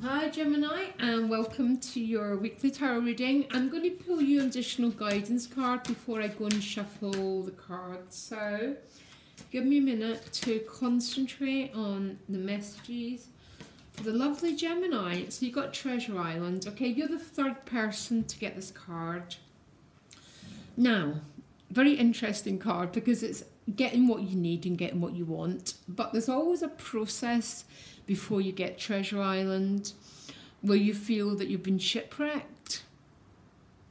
Hi Gemini, and welcome to your weekly tarot reading. I'm going to pull you an additional guidance card before I go and shuffle the cards. So give me a minute to concentrate on the messages for the lovely Gemini. So you got Treasure Island. Okay, you're the third person to get this card. Now, very interesting card because it's getting what you need and getting what you want. But there's always a process before you get Treasure Island where you feel that you've been shipwrecked.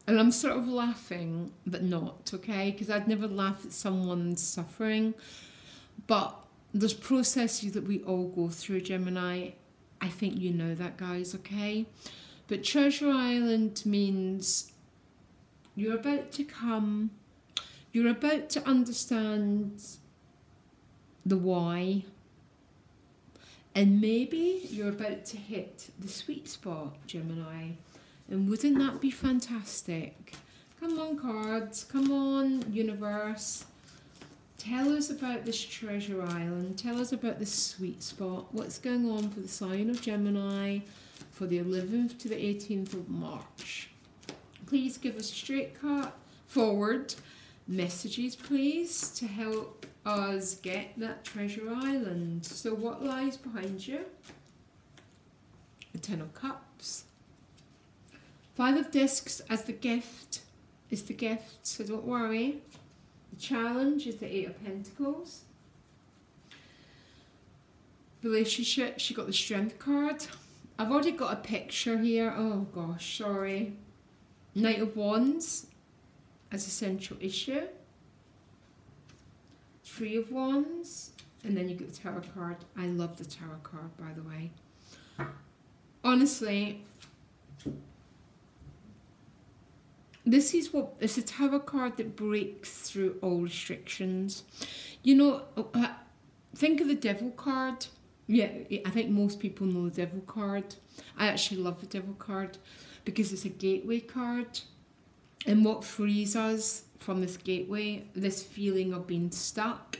And I'm sort of laughing, but not, okay? Because I'd never laugh at someone's suffering. But there's processes that we all go through, Gemini. I think you know that, guys, okay? But Treasure Island means you're about to come, you're about to understand the why, and maybe you're about to hit the sweet spot, Gemini. And wouldn't that be fantastic? Come on, cards. Come on, universe. Tell us about this Treasure Island. Tell us about this sweet spot. What's going on for the sign of Gemini for the 11th to the 18th of March? Please give us straight cut forward messages, please, to help us get that Treasure Island. So what lies behind you? The Ten of Cups. Five of Discs as the gift is the gift, so don't worry. The challenge is the Eight of Pentacles. Relationship, she got the Strength card. I've already got a picture here. Oh gosh, sorry. Knight of Wands as a central issue. Three of Wands, and then you get the Tower card. I love the Tower card, by the way. Honestly, this is what it's a Tower card that breaks through all restrictions. You know, think of the Devil card. Yeah, I think most people know the Devil card. I actually love the Devil card because it's a gateway card. And what frees us from this gateway, this feeling of being stuck,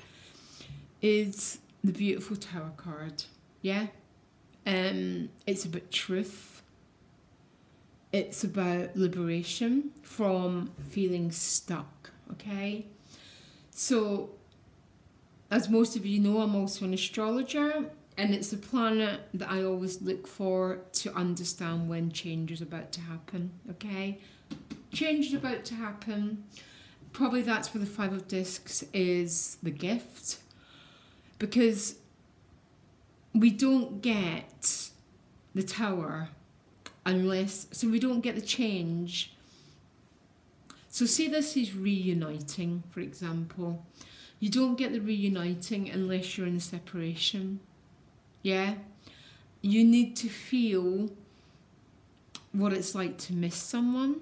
is the beautiful Tower card. Yeah? It's about truth. It's about liberation from feeling stuck. Okay? So, as most of you know, I'm also an astrologer, and it's a planet that I always look for to understand when change is about to happen. Okay? Change is about to happen. Probably that's where the Five of Discs is the gift, because we don't get the Tower unless, so we don't get the change. So say this is reuniting, for example. You don't get the reuniting unless you're in a separation. Yeah? You need to feel what it's like to miss someone.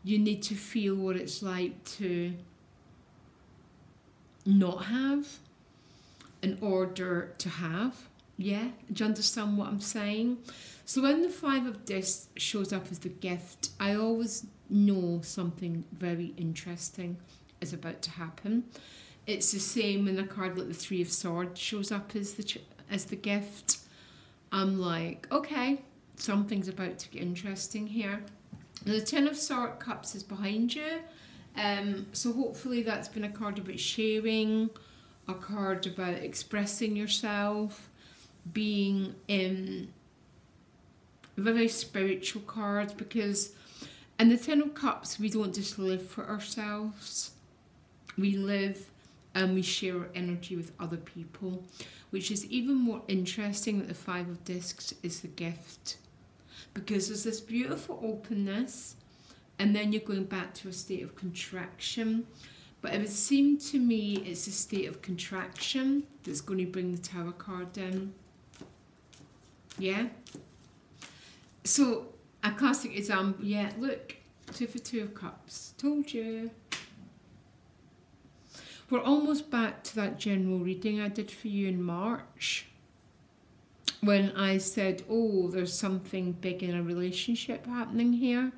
You need to feel what it's like to not have in order to have. Yeah? Do you understand what I'm saying? So when the Five of Discs shows up as the gift, I always know something very interesting is about to happen. It's the same when a card like the Three of Swords shows up as the gift. I'm like, okay, something's about to get interesting here. Now, the Ten of Cups is behind you, so hopefully that's been a card about sharing, a card about expressing yourself, being a very spiritual card, because in the Ten of Cups we don't just live for ourselves, we live and we share our energy with other people, which is even more interesting that the Five of Discs is the gift. Because there's this beautiful openness, and then you're going back to a state of contraction. But it would seem to me it's a state of contraction that's going to bring the Tower card in. Yeah? So, a classic example, yeah, look, Two for Two of Cups. Told you. We're almost back to that general reading I did for you in March, when I said, oh, there's something big in a relationship happening here,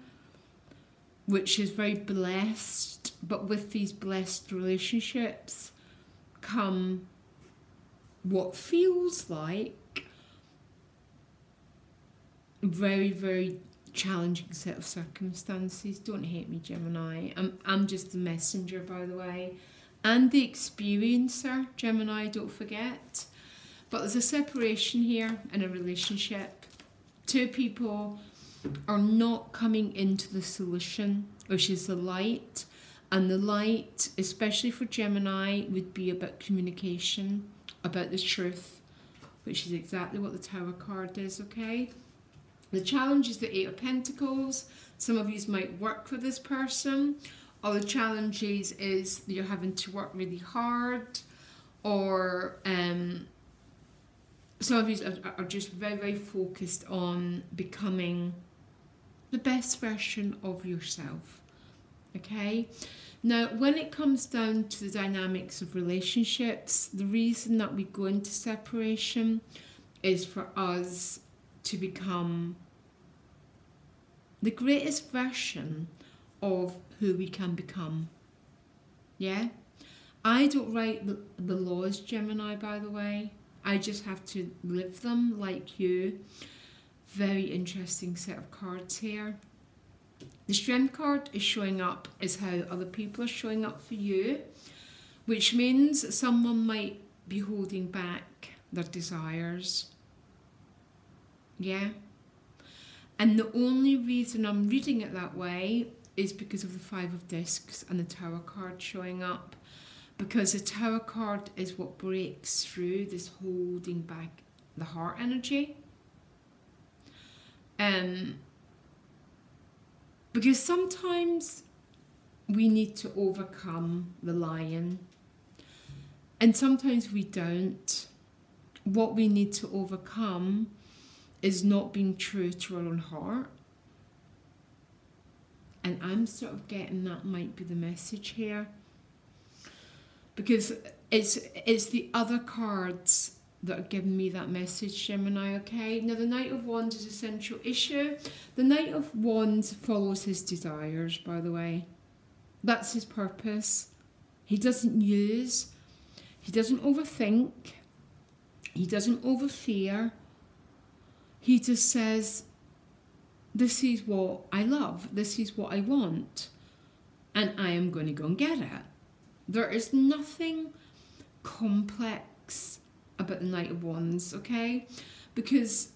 which is very blessed, but with these blessed relationships come what feels like very, very challenging set of circumstances. Don't hate me, Gemini. I'm just the messenger, by the way, and the experiencer, Gemini, don't forget. But there's a separation here in a relationship. Two people are not coming into the solution, which is the light. And the light, especially for Gemini, would be about communication, about the truth, which is exactly what the Tower card is, okay? The challenge is the Eight of Pentacles. Some of you might work for this person, or the challenge is that you're having to work really hard, or some of you are just very, very focused on becoming the best version of yourself, okay? Now, when it comes down to the dynamics of relationships, the reason that we go into separation is for us to become the greatest version of who we can become. Yeah? I don't write the laws, Gemini, by the way. I just have to live them like you. Very interesting set of cards here. The Strength card is showing up as how other people are showing up for you, which means someone might be holding back their desires. Yeah? And the only reason I'm reading it that way is because of the Five of Discs and the Tower card showing up. Because the Tower card is what breaks through this holding back the heart energy. Because sometimes we need to overcome the lion, and sometimes we don't. What we need to overcome is not being true to our own heart. And I'm sort of getting that might be the message here. Because it's the other cards that are giving me that message, Gemini, okay? Now, the Knight of Wands is a central issue. The Knight of Wands follows his desires, by the way. That's his purpose. He doesn't use, he doesn't overthink, he doesn't overfear. He just says, this is what I love, this is what I want, and I am going to go and get it. There is nothing complex about the Knight of Wands, okay? Because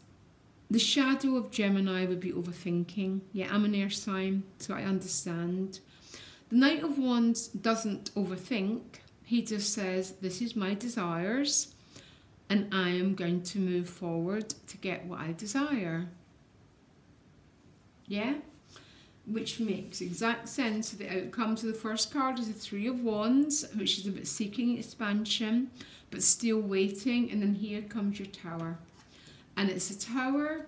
the shadow of Gemini would be overthinking. Yeah, I'm an air sign, so I understand. The Knight of Wands doesn't overthink. He just says, this is my desires, and I am going to move forward to get what I desire. Yeah? Which makes exact sense. The outcome to the first card is the Three of Wands, which is about seeking expansion, but still waiting. And then here comes your Tower. And it's a Tower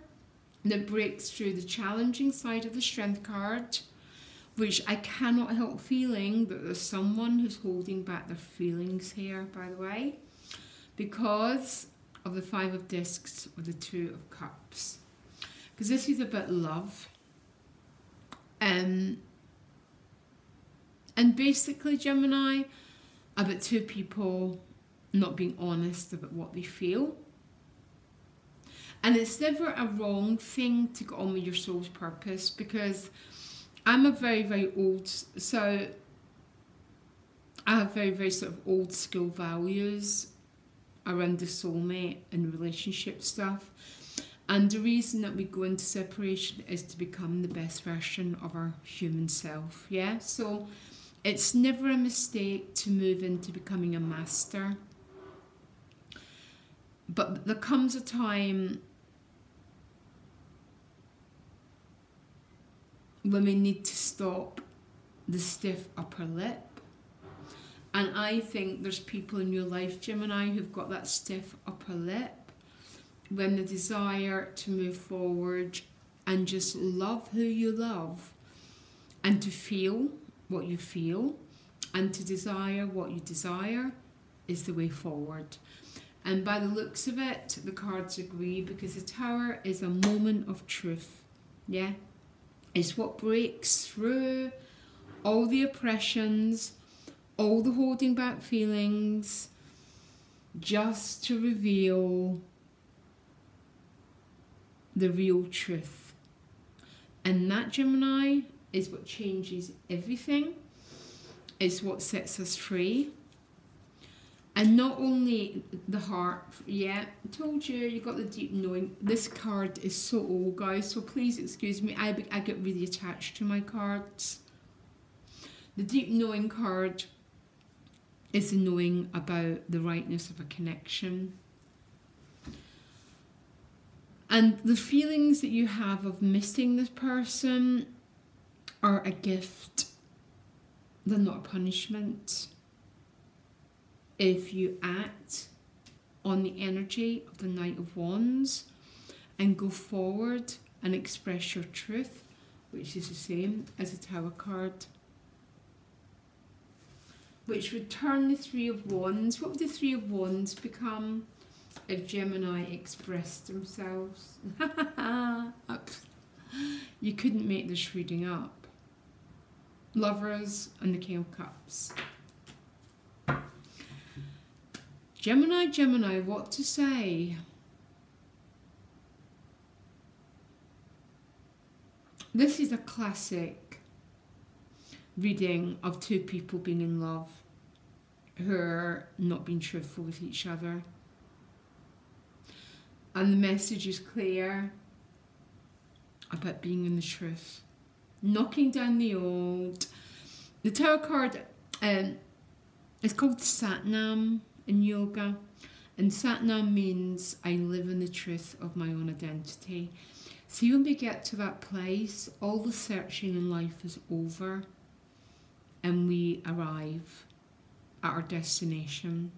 that breaks through the challenging side of the Strength card, which I cannot help feeling that there's someone who's holding back their feelings here, by the way, because of the Five of Discs or the Two of Cups. Because this is about love. And basically, Gemini, about two people not being honest about what they feel. And it's never a wrong thing to go on with your soul's purpose, because I'm a very, very old, so I have very, very sort of old school values around the soulmate and relationship stuff. And the reason that we go into separation is to become the best version of our human self, yeah? So it's never a mistake to move into becoming a master. But there comes a time when we need to stop the stiff upper lip. And I think there's people in your life, Gemini, who've got that stiff upper lip, when the desire to move forward and just love who you love, and to feel what you feel, and to desire what you desire is the way forward. And by the looks of it, the cards agree, because the Tower is a moment of truth. Yeah? It's what breaks through all the oppressions, all the holding back feelings, just to reveal the real truth. And that, Gemini, is what changes everything. It's what sets us free. And not only the heart, yeah, I told you, you got the deep knowing. This card is so old, guys, so please excuse me, I get really attached to my cards. The deep knowing card is the knowing about the rightness of a connection. And the feelings that you have of missing this person are a gift. They're not a punishment. If you act on the energy of the Knight of Wands and go forward and express your truth, which is the same as the Tower card, which would turn the Three of Wands. What would the Three of Wands become if Gemini expressed themselves? You couldn't make this reading up. Lovers and the King of Cups. Gemini, Gemini, what to say? This is a classic reading of two people being in love who are not being truthful with each other. And the message is clear about being in the truth. Knocking down the old. The Tower card is called Satnam in yoga. And Satnam means I live in the truth of my own identity. See, when we get to that place, all the searching in life is over and we arrive at our destination.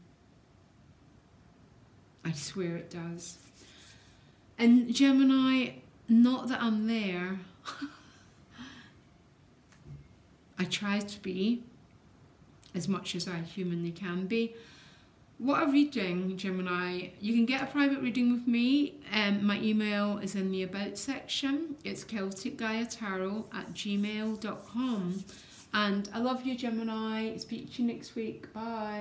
I swear it does. And Gemini, not that I'm there. I try to be as much as I humanly can be. What a reading, Gemini. You can get a private reading with me. My email is in the About section. It's celticgaiatarot@gmail.com. And I love you, Gemini. Speak to you next week. Bye.